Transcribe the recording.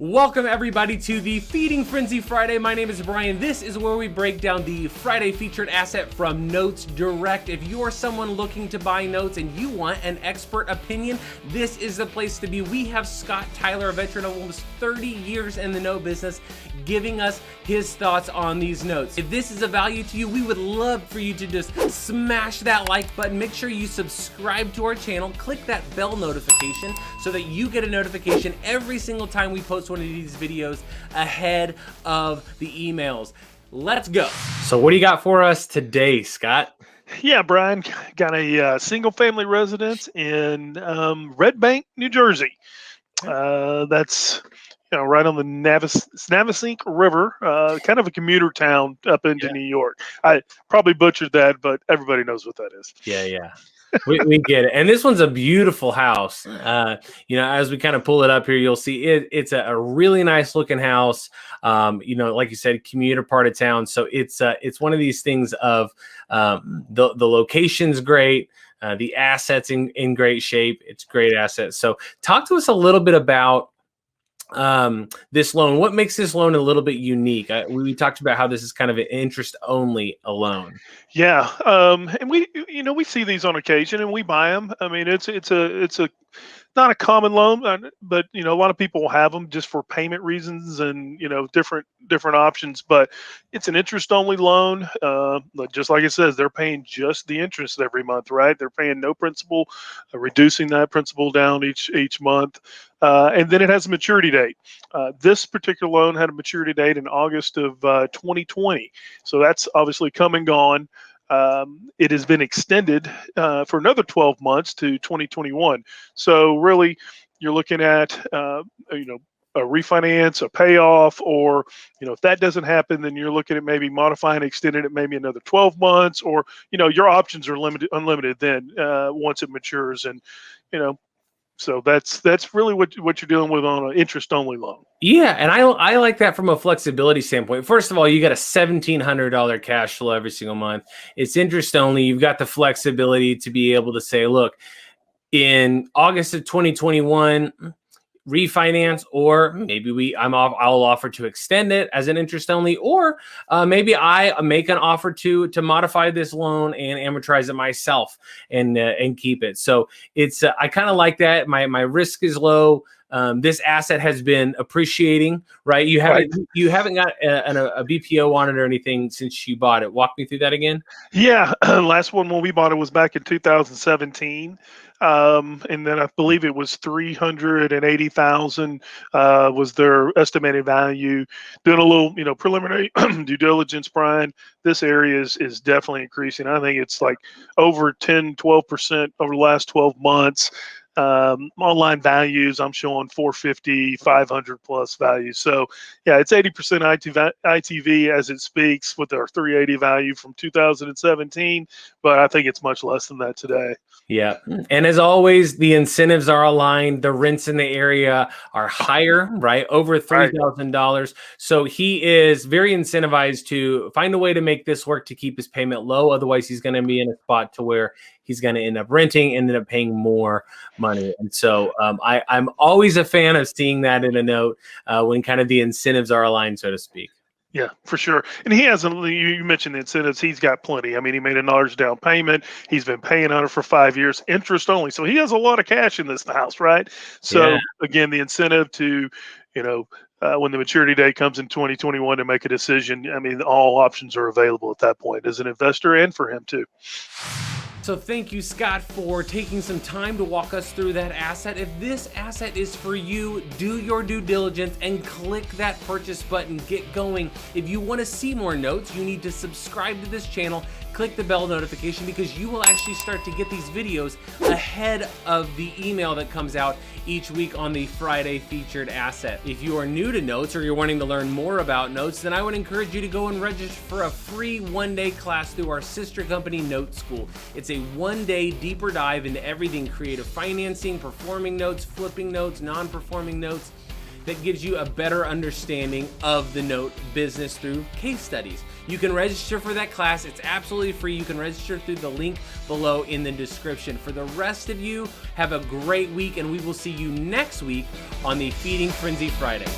Welcome everybody to the Feeding Frenzy Friday. My name is Brian. This is where we break down the Friday featured asset from Notes Direct. If you're someone looking to buy notes and you want an expert opinion, this is the place to be. We have Scott Tyler, a veteran of almost 30 years in the note business, giving us his thoughts on these notes. If this is a value to you, we would love for you to just smash that like button. Make sure you subscribe to our channel, click that bell notification so that you get a notification every single time we post one of these videos ahead of the emails. Let's go. So what do you got for us today, Scott? Yeah, Brian, got a single family residence in Red Bank, New Jersey. That's right on the Navesink River, kind of a commuter town up into New York. I probably butchered that, but everybody knows what that is. Yeah. We get it. And this one's a beautiful house. As we kind of pull it up here, you'll see it's a really nice looking house. Like you said, commuter part of town. So it's one of these things of the location's great. The assets in great shape. It's great assets. So talk to us a little bit about this loan. What makes this loan a little bit unique? We talked about how this is kind of an interest only loan. Yeah, and we see these on occasion and we buy them. I mean, it's a not a common loan, but a lot of people will have them just for payment reasons and different options. But it's an interest only loan. But just like it says, they're paying just the interest every month, right? They're paying no principal, reducing that principal down each month, and then it has a maturity date. This particular loan had a maturity date in August of 2020, so that's obviously come and gone. It has been extended for another 12 months to 2021. So really, you're looking at a refinance, a payoff, or if that doesn't happen, then you're looking at maybe modifying, extending it maybe another 12 months, or your options are unlimited then once it matures, and so that's really what you're dealing with on an interest only loan. Yeah, and I like that from a flexibility standpoint. First of all, you got a $1,700 cash flow every single month. It's interest only. You've got the flexibility to be able to say, look, in August of 2021, refinance, or maybe I'll offer to extend it as an interest only, or maybe I make an offer to modify this loan and amortize it myself and keep it. So it's I kind of like that. My risk is low. This asset has been appreciating, right? You haven't got a BPO on it or anything since you bought it. Walk me through that again. Yeah, last one when we bought it was back in 2017. And then I believe it was 380,000 was their estimated value. Doing a little, preliminary due diligence, Brian. This area is definitely increasing. I think it's like over 10-12% over the last 12 months. Online values, I'm showing 450, 500 plus values. So yeah, it's 80% ITV as it speaks with our 380 value from 2017, but I think it's much less than that today. Yeah. And as always, the incentives are aligned. The rents in the area are higher, right? Over $3,000. So he is very incentivized to find a way to make this work to keep his payment low. Otherwise, he's going to be in a spot to where he's going to end up renting, ended up paying more money. And so I'm always a fan of seeing that in a note when kind of the incentives are aligned, so to speak. Yeah, for sure. And he has, you mentioned the incentives, he's got plenty. I mean, he made a large down payment. He's been paying on it for 5 years, interest only. So he has a lot of cash in this house, right? So again, the incentive to, when the maturity date comes in 2021 to make a decision, I mean, all options are available at that point as an investor and for him too. So thank you, Scott, for taking some time to walk us through that asset. If this asset is for you, do your due diligence and click that purchase button. Get going. If you want to see more notes, you need to subscribe to this channel, click the bell notification, because you will actually start to get these videos ahead of the email that comes out each week on the Friday featured asset. If you are new to notes or you're wanting to learn more about notes, then I would encourage you to go and register for a free one-day class through our sister company, Note School. It's a one-day deeper dive into everything creative financing, performing notes, flipping notes, non-performing notes, that gives you a better understanding of the note business through case studies. You can register for that class. It's absolutely free. You can register through the link below in the description. For the rest of you, have a great week, and we will see you next week on the Feeding Frenzy Friday.